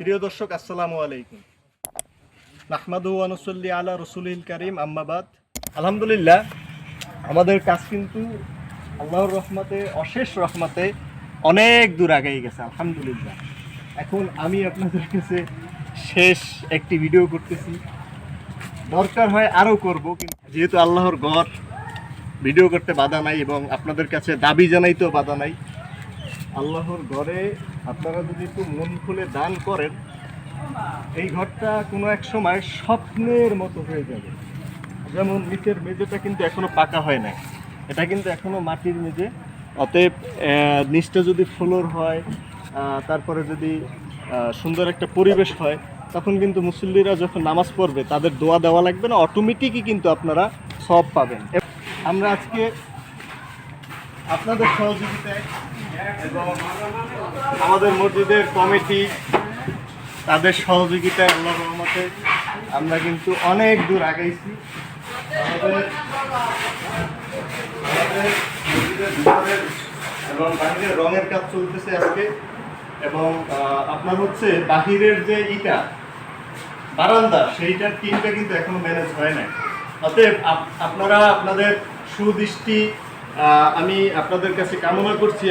প্রিয় দর্শক, আসসালামু আলাইকুম। নাহমাদুহু ওয়া নুসাল্লি আলা রাসূলিল কারীম, আম্মা বাদ। আলহামদুলিল্লাহ, আমাদের কাজ কিন্তু আল্লাহর রহমতে, অশেষ রহমতে অনেক দূর আগাই গেছে আলহামদুলিল্লাহ। এখন আমি আপনাদের কাছে শেষ একটি ভিডিও করতেছি। দরকার হয় আরও করব, কিন্তু যেহেতু আল্লাহর ঘর, ভিডিও করতে বাধা নাই এবং আপনাদের কাছে দাবি জানাইতেও বাধা নাই। আল্লাহর ঘরে আপনারা যদি একটু মন খুলে দান করেন, এই ঘরটা কোনো এক সময় স্বপ্নের মতো হয়ে যাবে। যেমন নিচের মেঝেটা কিন্তু এখনো পাকা হয় নাই, এটা কিন্তু এখনো মাটির মেঝে। অতএব নিচটা যদি ফ্লোর হয়, তারপরে যদি সুন্দর একটা পরিবেশ হয়, তখন কিন্তু মুসল্লিরা যখন নামাজ পড়বে তাদের দোয়া দেওয়া লাগবে না, অটোমেটিকই কিন্তু আপনারা সব পাবেন। আমরা আজকে আপনাদের সহযোগিতায় এবং আমাদের মসজিদের কমিটি, তাদের সহযোগিতায় আল্লাহর রহমতে আমরা কিন্তু অনেক দূর আগাইছি। আমাদের মসজিদের ভিতরের এবং বাহিরের রঙের কাজ চলতেছে আজকে। এবং আপনার হচ্ছে বাহিরের যে ইটা বারান্দা, সেইটার টিনটা কিন্তু এখনো ম্যানেজ হয় নাই। অতএব আপনারা আপনাদের সুদৃষ্টি, আমি আপনাদের কাছে কামনা করছি,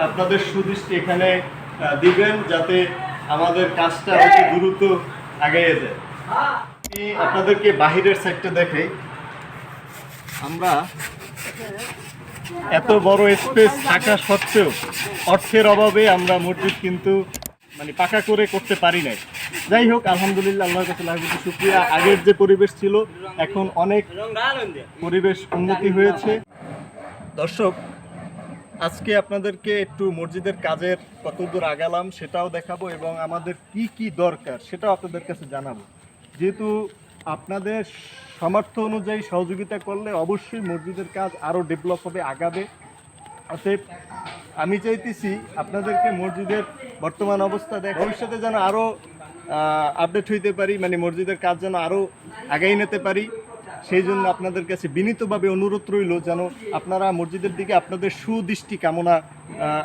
আপনাদের সুদৃষ্টি এখানে দিবেন, যাতে আমাদের কাজটা অতি দ্রুত আগাইয়ে যায়। আমি আপনাদেরকে বাহিরের সাইডটা দেখাই। আমরা এত বড় স্পেস থাকা সত্ত্বেও অর্থের অভাবে আমরা মসজিদ কিন্তু পাকা করে করতে পারি নাই। যাই হোক, আলহামদুলিল্লাহ, আল্লাহর কাছে লাখ কোটি শুকরিয়া। আগের যে পরিবেশ ছিল, এখন অনেক পরিবেশ উন্নতি হয়েছে। দর্শক, আজকে আপনাদেরকে একটু মসজিদের কাজের কতদূর আগালাম সেটাও দেখাবো এবং আমাদের কি কি দরকার সেটাও আপনাদের কাছে জানাবো। যেহেতু আপনাদের সামর্থ্য অনুযায়ী সহযোগিতা করলে অবশ্যই মসজিদের কাজ আরও ডেভেলপ হবে, আগাবে। অতএব আমি চাইতেছি আপনাদেরকে মসজিদের বর্তমান অবস্থা দেখে ভবিষ্যতে যেন আরও আপডেট হইতে পারি, মসজিদের কাজ যেন আরও আগাই নিতে পারি। সেই জন্য আপনাদের কাছে বিনীতভাবে অনুরোধ রইল যেন আপনারা মসজিদের দিকে আপনাদের সুদৃষ্টি কামনা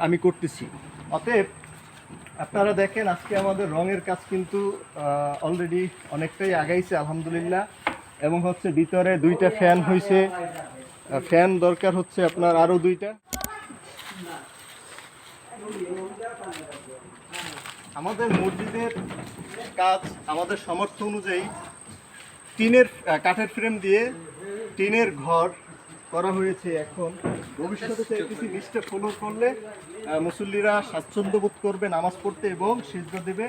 আমি করতেছি। অতএব আপনারা দেখেন, আজকে আমাদের রঙের কাজ কিন্তু অলরেডি অনেকটাই আগাইছে আলহামদুলিল্লাহ। এবং হচ্ছে ভিতরে 2টা ফ্যান হয়েছে, ফ্যান দরকার হচ্ছে আপনার আরও 2টা। আমাদের মসজিদের কাজ আমাদের সামর্থ্য অনুযায়ী কাঠের ফ্রেম দিয়ে টিনের ঘর করা হয়েছে। এখন ভবিষ্যতে চাইতেছি নিচটা ফলো করলে মুসল্লিরা স্বাচ্ছন্দ্য বোধ করবে নামাজ পড়তে এবং সিজদা দেবে।